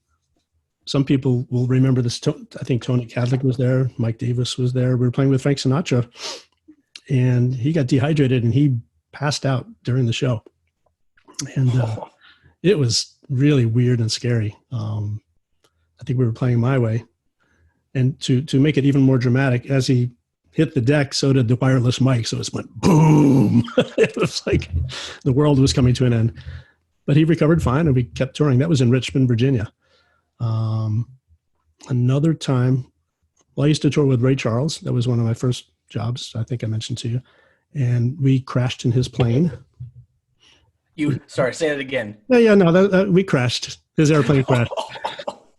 Some people will remember this. I think Tony Cadlick was there. Mike Davis was there. We were playing with Frank Sinatra, and he got dehydrated and he passed out during the show. And it was really weird and scary. I think we were playing My Way. And to make it even more dramatic, as he hit the deck, so did the wireless mic. So it went boom. It was like the world was coming to an end. But he recovered fine, and we kept touring. That was in Richmond, Virginia. Another time, well, I used to tour with Ray Charles. That was one of my first jobs, I think I mentioned to you. And we crashed in his plane. Sorry, say it again. No, we crashed. His airplane crashed.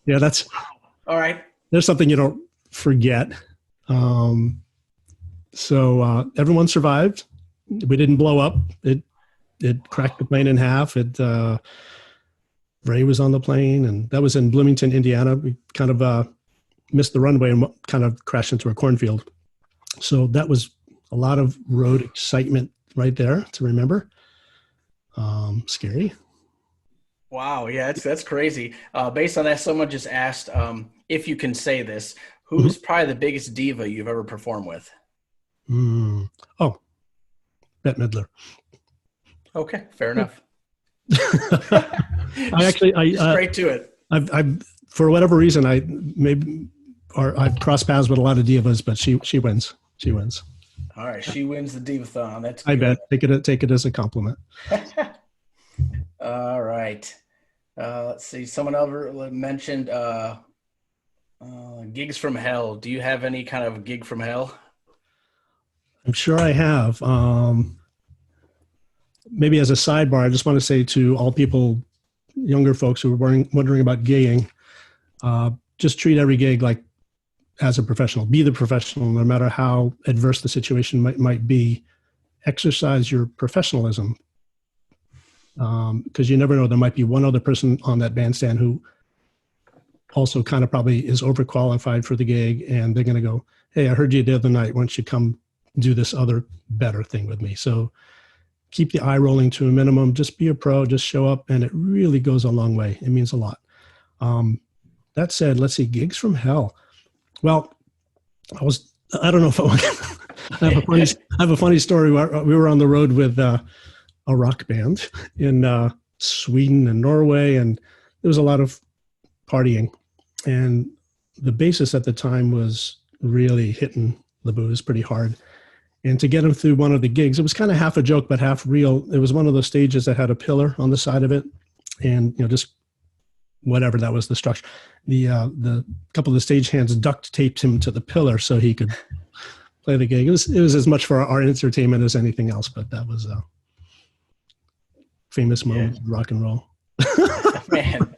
Yeah, that's all right. There's something you don't forget. So everyone survived. We didn't blow up. It cracked the plane in half. Ray was on the plane, and that was in Bloomington, Indiana. We kind of missed the runway and kind of crashed into a cornfield. So that was a lot of road excitement right there to remember. Scary. Wow. Yeah, that's crazy. Based on that, someone just asked if you can say this, who's probably the biggest diva you've ever performed with? Oh, Bette Midler. Okay, fair enough. I straight to it. I've for whatever reason, I've crossed paths with a lot of divas, but she wins. She wins. All right, she wins the divathon. That's I good. bet. Take it as a compliment. All right. Let's see. Someone else mentioned gigs from hell. Do you have any kind of gig from hell? I'm sure I have. Maybe as a sidebar, I just want to say to all people, younger folks who are wondering about gigging, just treat every gig like as a professional. Be the professional, no matter how adverse the situation might be. Exercise your professionalism, because you never know. There might be one other person on that bandstand who also kind of probably is overqualified for the gig, and they're going to go, "Hey, I heard you the other night. Why don't you come do this other better thing with me?" So keep the eye rolling to a minimum. Just be a pro. Just show up, and it really goes a long way. It means a lot. That said, let's see, gigs from hell. Well, I don't know if I have a funny story. We were on the road with a rock band in Sweden and Norway, and there was a lot of partying. And the bassist at the time was really hitting the booze pretty hard. And to get him through one of the gigs, it was kind of half a joke, but half real. It was one of those stages that had a pillar on the side of it. And, just whatever, that was the structure. The couple of the stage hands duct taped him to the pillar so he could play the gig. It was as much for our entertainment as anything else, but that was a famous moment in rock and roll. Man,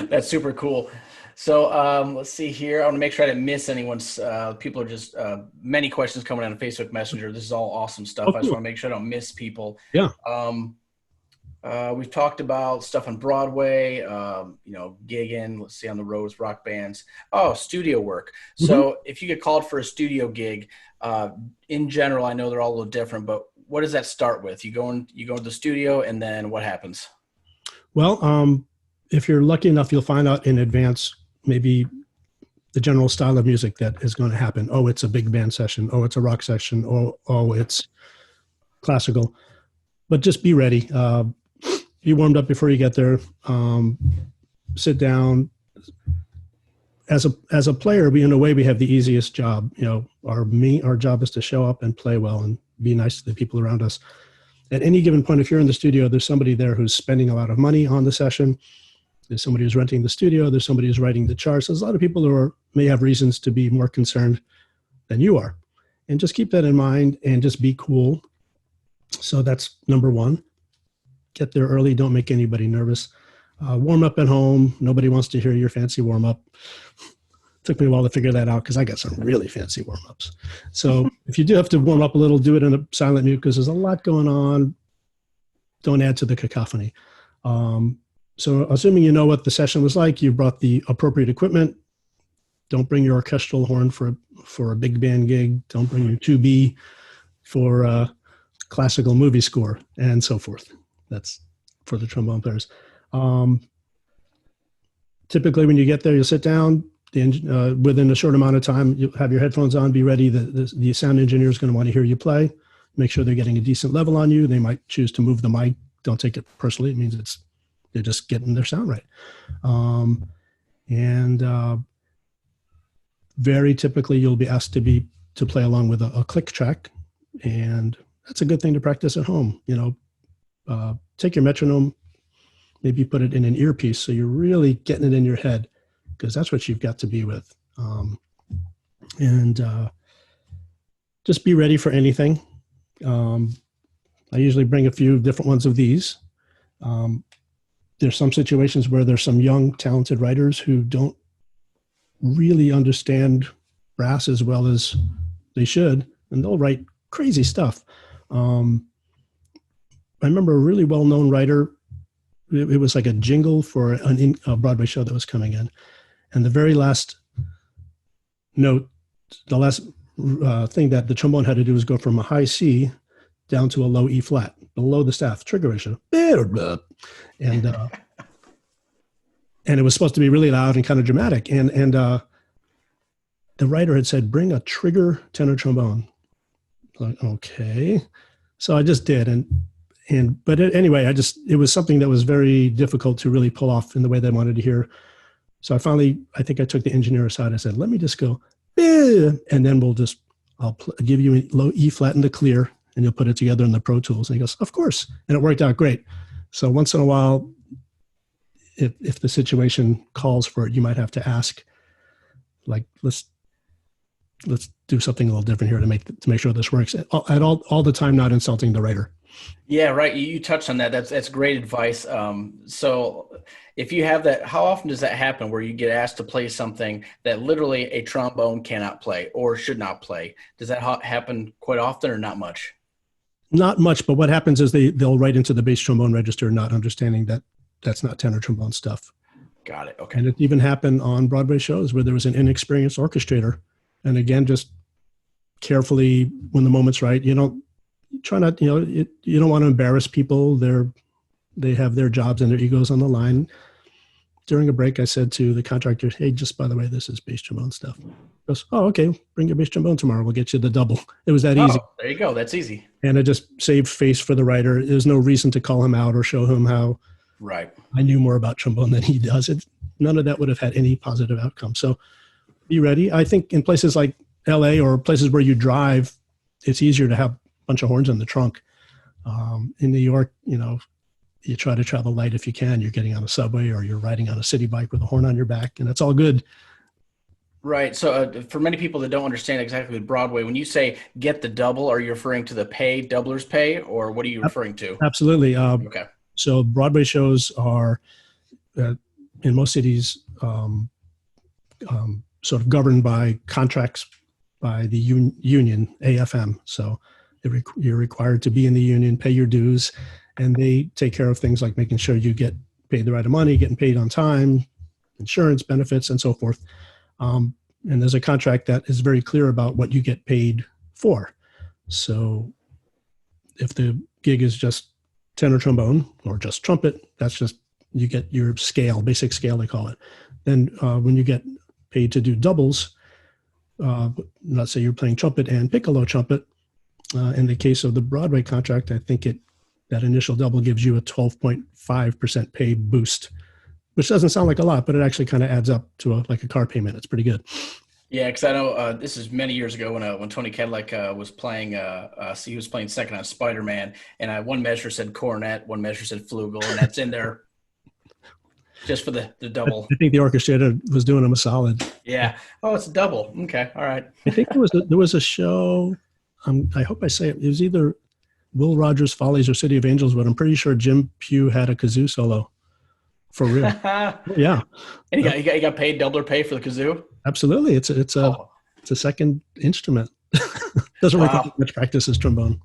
that's super cool. So let's see here. I want to make sure I didn't miss anyone's. People are just many questions coming on Facebook Messenger. This is all awesome stuff. I just want to make sure I don't miss people. Yeah. We've talked about stuff on Broadway, gigging, let's see, on the roads, rock bands. Oh, studio work. Mm-hmm. So if you get called for a studio gig, in general, I know they're all a little different, but what does that start with? You go to the studio, and then what happens? Well, if you're lucky enough, you'll find out in advance maybe the general style of music that is going to happen. Oh, it's a big band session. Oh, it's a rock session. Oh, it's classical. But just be ready. Be warmed up before you get there. Sit down. As a player, in a way, we have the easiest job. Our job is to show up and play well and be nice to the people around us. At any given point, if you're in the studio, there's somebody there who's spending a lot of money on the session. There's somebody who's renting the studio. There's somebody who's writing the charts. There's a lot of people who may have reasons to be more concerned than you are. And just keep that in mind and just be cool. So that's number one. Get there early. Don't make anybody nervous. Warm up at home. Nobody wants to hear your fancy warm up. Took me a while to figure that out because I got some really fancy warm ups. So if you do have to warm up a little, do it in a silent mute because there's a lot going on. Don't add to the cacophony. So assuming you know what the session was like, you brought the appropriate equipment. Don't bring your orchestral horn for a big band gig. Don't bring your 2B for a classical movie score and so forth. That's for the trombone players. Typically when you get there, you'll sit down. Within a short amount of time, you have your headphones on, be ready. The sound engineer is going to want to hear you play. Make sure they're getting a decent level on you. They might choose to move the mic. Don't take it personally. It means they're just getting their sound right. Very typically you'll be asked to play along with a click track. And that's a good thing to practice at home. Take your metronome, maybe put it in an earpiece so you're really getting it in your head, because that's what you've got to be with. Just be ready for anything. I usually bring a few different ones of these. There's some situations where there's some young, talented writers who don't really understand brass as well as they should, and they'll write crazy stuff. I remember a really well-known writer. It was like a jingle for a Broadway show that was coming in. And the very last note, the last thing that the trombone had to do was go from a high C down to a low E flat, below the staff, trigger ratio. And it was supposed to be really loud and kind of dramatic. And the writer had said, bring a trigger tenor trombone. Like, okay. So I just did. Anyway, it was something that was very difficult to really pull off in the way they wanted to hear. So I think I took the engineer aside. I said, let me just go, and then I'll give you a low E flat in the clear, and you'll put it together in the Pro Tools. And he goes, of course. And it worked out great. So once in a while, if the situation calls for it, you might have to ask, like, let's do something a little different here to make sure this works. At all the time, not insulting the writer. Yeah, right. You touched on that. That's great advice. So if you have that, how often does that happen where you get asked to play something that literally a trombone cannot play or should not play? Does that happen quite often or not much? Not much, but what happens is they'll write into the bass trombone register not understanding that that's not tenor trombone stuff. Got it. Okay. And it even happened on Broadway shows where there was an inexperienced orchestrator. And again, just carefully, when the moment's right, you don't want to embarrass people. They have their jobs and their egos on the line. During a break, I said to the contractor, hey, just by the way, this is bass trombone stuff. He goes, oh, okay, bring your bass trombone tomorrow. We'll get you the double. It was that easy. There you go. That's easy. And it just saved face for the writer. There's no reason to call him out or show him how I knew more about trombone than he does. None of that would have had any positive outcome. So be ready. I think in places like LA or places where you drive, it's easier to have a bunch of horns in the trunk. In New York, you try to travel light if you can. You're getting on a subway or you're riding on a city bike with a horn on your back, and that's all good. Right. So for many people that don't understand exactly with Broadway, when you say get the double, are you referring to the doubler's pay, or what are you referring to? Absolutely. Okay. So Broadway shows are, in most cities, sort of governed by contracts by the union, AFM. So you're required to be in the union, pay your dues, and they take care of things like making sure you get paid the right amount of money, getting paid on time, insurance, benefits, and so forth. And there's a contract that is very clear about what you get paid for. So if the gig is just tenor trombone or just trumpet, that's just, you get your scale, basic scale they call it. Then when you get paid to do doubles, let's say you're playing trumpet and piccolo trumpet, in the case of the Broadway contract, I think that initial double gives you a 12.5% pay boost, which doesn't sound like a lot, but it actually kind of adds up to like a car payment. It's pretty good. Yeah, because I know this is many years ago when Tony Cadillac was playing. He was playing second on Spider-Man, and one measure said cornet, one measure said flugel, and that's in there just for the double. I think the orchestrator was doing him a solid. Yeah. Oh, it's a double. Okay. All right. I think there was a show. I hope I say it. It was either Will Rogers' Follies or City of Angels, but I'm pretty sure Jim Pugh had a kazoo solo. For real. Yeah. And he got paid doubler pay for the kazoo? Absolutely. It's a second instrument. Doesn't require much practice as trombone.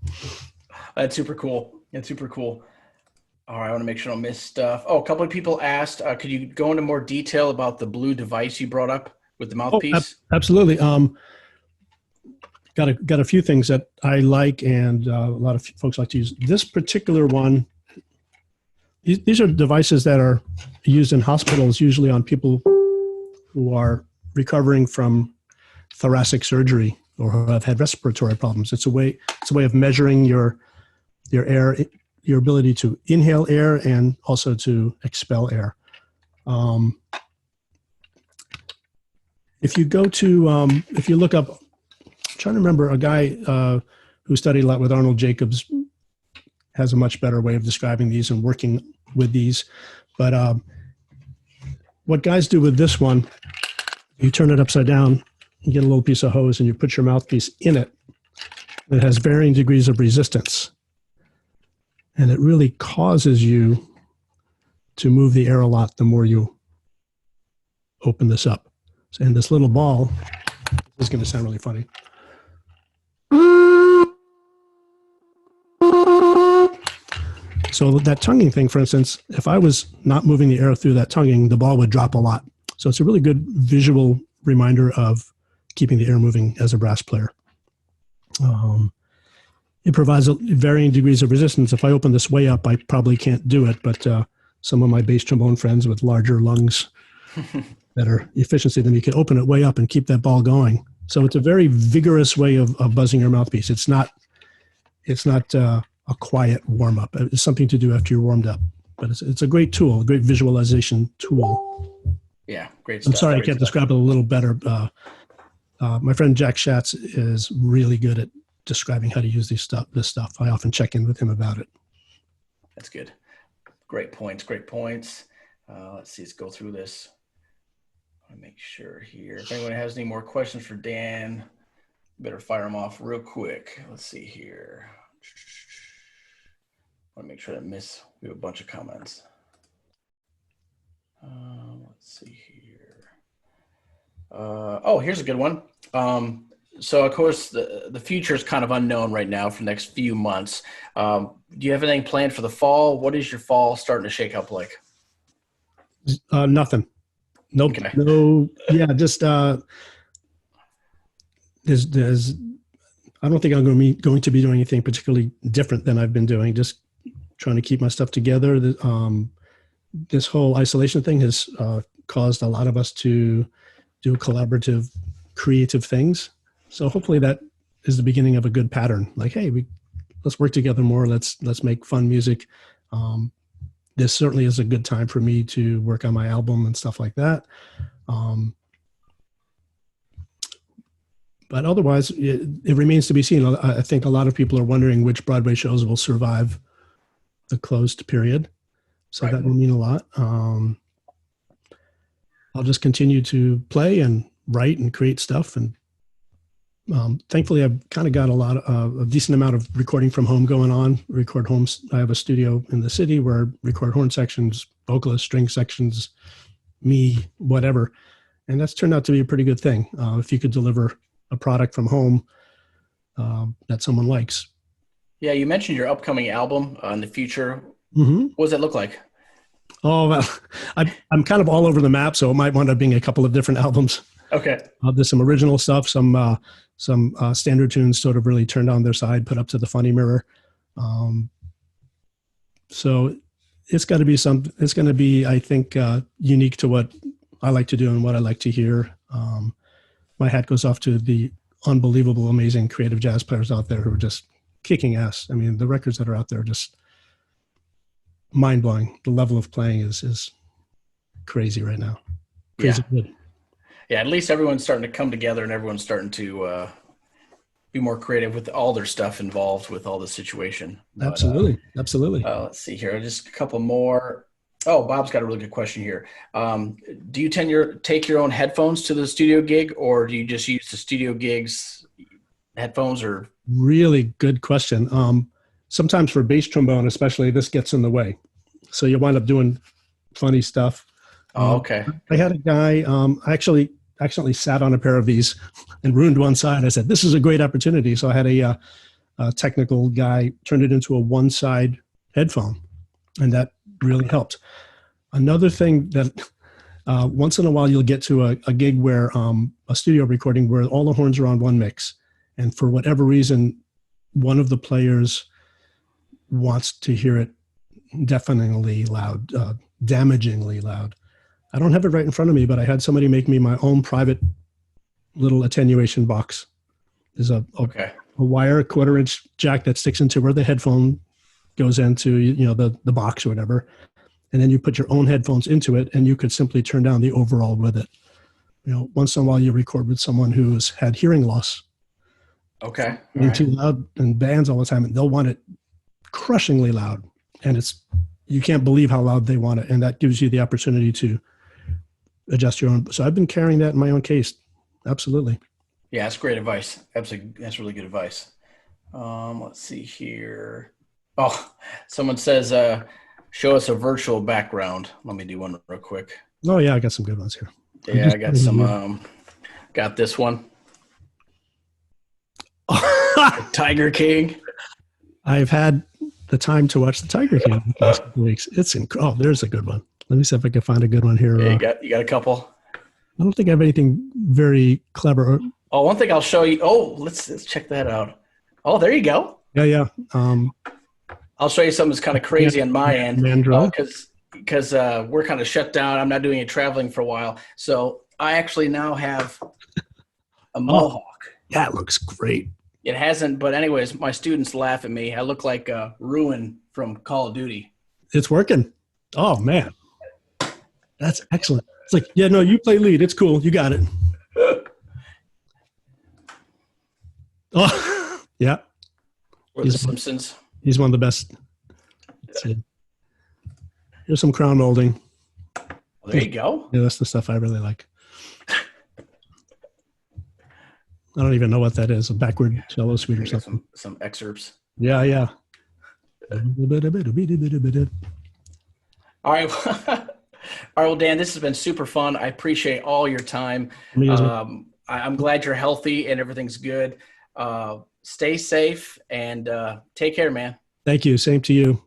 That's super cool. All right, I want to make sure I don't miss stuff. Oh, a couple of people asked, could you go into more detail about the blue device you brought up with the mouthpiece? Absolutely. Got a few things that I like, and a lot of folks like to use. This particular one, these are devices that are used in hospitals, usually on people who are recovering from thoracic surgery or who have had respiratory problems. It's a way of measuring your air, your ability to inhale air and also to expel air. If you look up, I'm trying to remember, a guy who studied a lot with Arnold Jacobs has a much better way of describing these and working with these. But what guys do with this one, you turn it upside down, you get a little piece of hose and you put your mouthpiece in it. It has varying degrees of resistance. And it really causes you to move the air a lot the more you open this up. And this little ball, this is going to sound really funny. So that tonguing thing, for instance, if I was not moving the air through that tonguing, the ball would drop a lot. So it's a really good visual reminder of keeping the air moving as a brass player. It provides varying degrees of resistance. If I open this way up, I probably can't do it, but some of my bass trombone friends with larger lungs, better efficiency than me, can open it way up and keep that ball going. So it's a very vigorous way of buzzing your mouthpiece. It's not a quiet warm-up. It's something to do after you're warmed up. But it's a great tool, a great visualization tool. Yeah, great I'm stuff. sorry I Great can't stuff. describe it a little better. My friend Jack Schatz is really good at describing how to use this stuff. I often check in with him about it. That's good. Great points. Great points. Let's see. Let's go through this. I want to make sure here. If anyone has any more questions for Dan, better fire them off real quick. Let's see here. I want to make sure that we have a bunch of comments. Let's see here. Here's a good one. So of course the future is kind of unknown right now for the next few months. Do you have anything planned for the fall? What is your fall starting to shake up like? Nothing. Nope. Okay. No. Yeah. Just there's. I don't think I'm going to be doing anything particularly different than I've been doing. Just trying to keep my stuff together. This whole isolation thing has caused a lot of us to do collaborative, creative things. So hopefully that is the beginning of a good pattern. Like, hey, let's work together more. Let's make fun music. This certainly is a good time for me to work on my album and stuff like that. But otherwise, it remains to be seen. I think a lot of people are wondering which Broadway shows will survive the closed period. So Right. that will mean a lot. I'll just continue to play and write and create stuff. And thankfully, I've kind of got a decent amount of recording from home going on. Record homes. I have a studio in the city where I record horn sections, vocalist, string sections, me, whatever. And that's turned out to be a pretty good thing. If you could deliver a product from home that someone likes. Yeah, you mentioned your upcoming album in the future. Mm-hmm. What does that look like? Oh, well, I'm kind of all over the map, so it might wind up being a couple of different albums. Okay. There's some original stuff, some standard tunes sort of really turned on their side, put up to the funny mirror. So it's got to be it's going to be, I think, unique to what I like to do and what I like to hear. My hat goes off to the unbelievable, amazing creative jazz players out there who are just kicking ass. I mean, the records that are out there are just mind blowing. The level of playing is crazy right now. Crazy good. Yeah, at least everyone's starting to come together and everyone's starting to be more creative with all their stuff involved with all the situation. But, Absolutely. Let's see here. Just a couple more. Oh, Bob's got a really good question here. Do you take your own headphones to the studio gig, or do you just use the studio gigs headphones? Or really good question. Sometimes for bass trombone, especially, this gets in the way, so you wind up doing funny stuff. Okay. I had a guy. I actually accidentally sat on a pair of these and ruined one side. I said, "This is a great opportunity." So I had a technical guy turned it into a one-side headphone, and that really helped. Another thing that once in a while you'll get to a gig where a studio recording where all the horns are on one mix, and for whatever reason, one of the players wants to hear it deafeningly loud, damagingly loud. I don't have it right in front of me, but I had somebody make me my own private little attenuation box. There's a wire 1/4-inch jack that sticks into where the headphone goes into, the box or whatever. And then you put your own headphones into it and you could simply turn down the overall with it. Once in a while you record with someone who's had hearing loss. Okay. Being too loud in bands all the time, and they'll want it crushingly loud. And you can't believe how loud they want it. And that gives you the opportunity to adjust your own. So I've been carrying that in my own case. Absolutely. Yeah, that's great advice. Absolutely. That's really good advice. Let's see here. Oh, someone says, show us a virtual background. Let me do one real quick. Oh yeah, I got some good ones here. Yeah, I got some. Got this one. Tiger King. I've had the time to watch the Tiger King the last couple of weeks. It's there's a good one. Let me see if I can find a good one here. Yeah, you got a couple. I don't think I have anything very clever. Oh, one thing I'll show you. Oh, let's check that out. Oh, there you go. Yeah. I'll show you something that's kind of crazy on my end because we're kind of shut down. I'm not doing any traveling for a while, so I actually now have a mohawk. That looks great. It hasn't, but anyways, my students laugh at me. I look like Ruin from Call of Duty. It's working. Oh man, that's excellent. It's like, yeah, no, you play lead. It's cool. You got it. Oh, yeah. Or The Simpsons. He's one of the best. Let's see. Here's some crown molding. There you go. Yeah, that's the stuff I really like. I don't even know what that is. A backward cello suite or something. Some excerpts. Yeah, yeah. All right. All right. Well, Dan, this has been super fun. I appreciate all your time. I'm glad you're healthy and everything's good. Stay safe and take care, man. Thank you. Same to you.